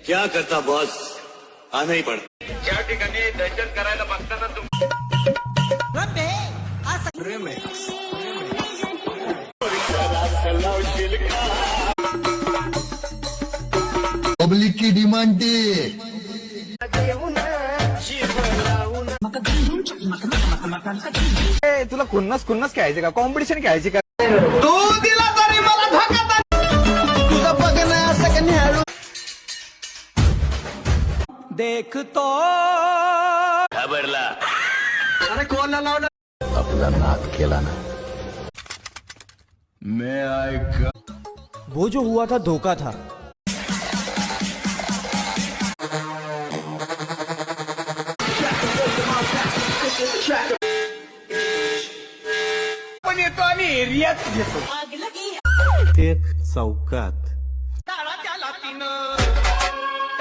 क्या करता बॉस, आना ही पड़ा. ज्या ठिकाणी दहशत करायला बघताना पब्लिक की डिमांड ती तुला खुन्नस खेळायचे का, कॉम्पिटिशन खेळायची का? तू दिला तरी मला धक्का तुझं बघणं सगळं देख तो घाबरला. अरे कोणाला लावलं आपला नाद केला ना. मैं आएगा. वो जो हुआ था धोखा था. पण येतो आणि एरियात घेतो. एक चौकात